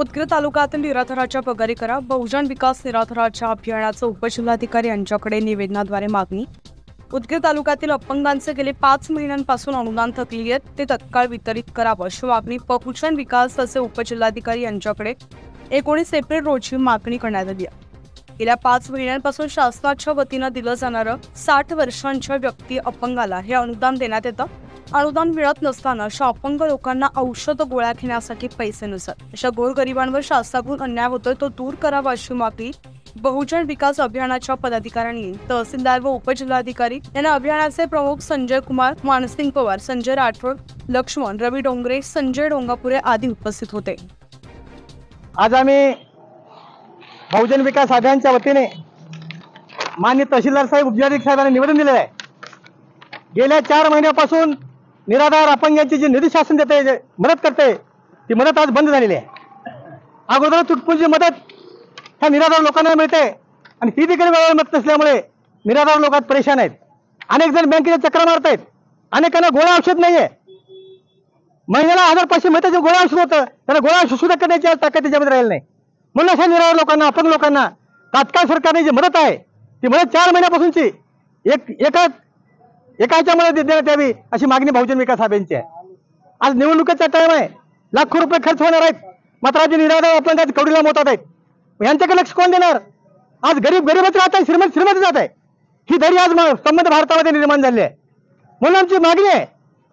उदगीर तालुक्यातील निराधाराच्या पगारी करा बहुजन विकास निराधाराच्या अभियानाचं उपजिल्हाधिकारी यांच्याकडे निवेदनाद्वारे मागणी। उदगीर तालुक्यातील अपंगांचे गेले 5 महिन्यांपासून अनुदान थकली आहे, ते तत्काळ वितरित करावं अशी मागणी बहुजन विकास तसे उपजिल्हाधिकारी यांच्याकडे 19 एप्रिल रोजी मागणी करण्यात आली आहे। गेल्या 5 महिन्यांपासून शासनाच्या वतीनं दिलं जाणारं 60 वर्षांच्या व्यक्ती अपंगाला हे अनुदान देण्यात येतं। अनुदान मिळत नसताना अशा अपंग लोकांना औषध गोळ्या घेण्यासाठी पैसे नसतात। अशा गोरगरिबांवर शासनाकडून अन्याय होतोय, तो दूर करावा अशी मागणी बहुजन विकास अभियानाच्या पदाधिकाऱ्यांनी तहसीलदार व उपजिल्हाधिकारी यांना अभियानाचे प्रमुख संजय कुमार, मानसिंग पवार, संजय राठोड, लक्ष्मण, रवी डोंगरे, संजय डोंगापुरे आदी उपस्थित होते। आज आम्ही बहुजन विकास अभियानाच्या वतीने माननीय तहसीलदार साहेब, उपजिल्हाधिकारी साहेबांना निवेदन दिले आहे। गेल्या 4 महिन्यापासून निराधार अपंगांची जी निधी शासन देते, मदत करते, ती मदत आज बंद झालेली आहे। अगोदर तुटपुंजी मदत ह्या निराधार लोकांना मिळते आणि ती देखील वेळेवर मिळत नसल्यामुळे निराधार लोक परेशान आहेत। अनेक जण बँकेच्या चक्र मारत आहेत, अनेकांना गोळ्या औषध नाहीये। महिन्याला 1500 मिळतं, गोळ्या औषध होतं, त्याला गोळ्या औषध सुद्धा करण्याची ताकद त्याच्यामध्ये राहिली नाही। म्हणून अशा निराधार लोकांना, अपंग लोकांना तात्काळ सरकारने जी मदत आहे ती मदत 4 महिन्यापासूनची एकाच्यामध्ये देण्यात यावी अशी मागणी बहुजन विकास अभियानाची आहे। आज निवडणुकीचा टाइम आहे, लाखो रुपये खर्च होणार आहेत, मात्र आज निराधार अपंगात कवडीला मोतात आहेत। यांच्याकडे लक्ष कोण देणार? आज गरीबच राहत आहे, श्रीमंत जात आहे। ही दरी आज संबंध भारतामध्ये निर्माण झाली आहे। म्हणून आमची मागणी आहे,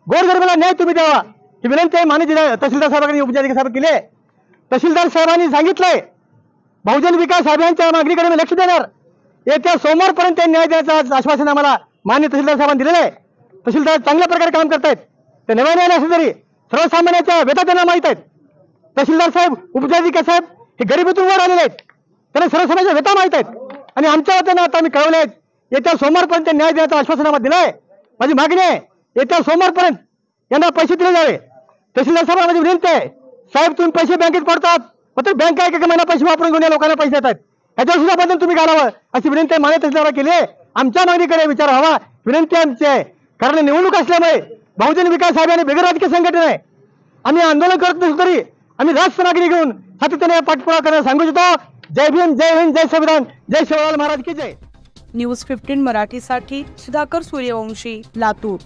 गोरगरिबाला न्याय तुम्ही द्यावा ही विनंती आहे। माननीय तहसीलदार साहेबांनी, उपजिल्हाधिकारी साहेब केले। तहसीलदार साहेबांनी सांगितलंय बहुजन विकास अभियानाच्या मागणीकडे मी लक्ष देणार। येत्या सोमवारपर्यंत न्याय द्यायचं आश्वासन आम्हाला माननीय तहसीलदार साहेबांनी दिलेलं आहे। तहसीलदार चांगल्या प्रकारे काम करतायत, ते नव्याने आले असले तरी सर्वसामान्यांच्या व्यथा त्यांना माहीत आहेत। तहसीलदार साहेब, उपजिल्हाधिकारी साहेब हे गरिबीतून वर आलेले आहेत, त्यांना सर्वसामान्यांच्या व्यथा माहीत आहेत आणि आमच्या वतीनं आता आम्ही कळवले आहेत, येत्या सोमवारपर्यंत न्याय द्यायचं आश्वासन आम्हाला दिलं आहे। माझी मागणी आहे, येत्या सोमवारपर्यंत यांना पैसे दिले जावे। तहसीलदार साहेब माझी विनंती आहे, साहेब तुम्ही पैसे बँकेत पडतात, मात्र बँक काय एक महिना पैसे वापरून घेऊन या लोकांना पैसे देतात, याच्यावर सुद्धा बदल तुम्ही घालावं अशी विनंती माननीय तहसीलदार केली आहे। आमच्या मागणीकडे विचार हवा विनंती आमची आहे, कारण निवडणूक असल्यामुळे बहुजन विकास अभियान बिगर राजकीय संघटना आहे। आम्ही आंदोलन करत नसलो तरी आम्ही राष्ट्र मागणी घेऊन सातत्याने पाठपुरावा करण्यास सांगू इच्छितो। जय भीम, जय हिंद, जय संविधान, जय शिवलाल महाराज की जय। न्यूज 15 मराठीसाठी सुधाकर सूर्यवंशी, लातूर।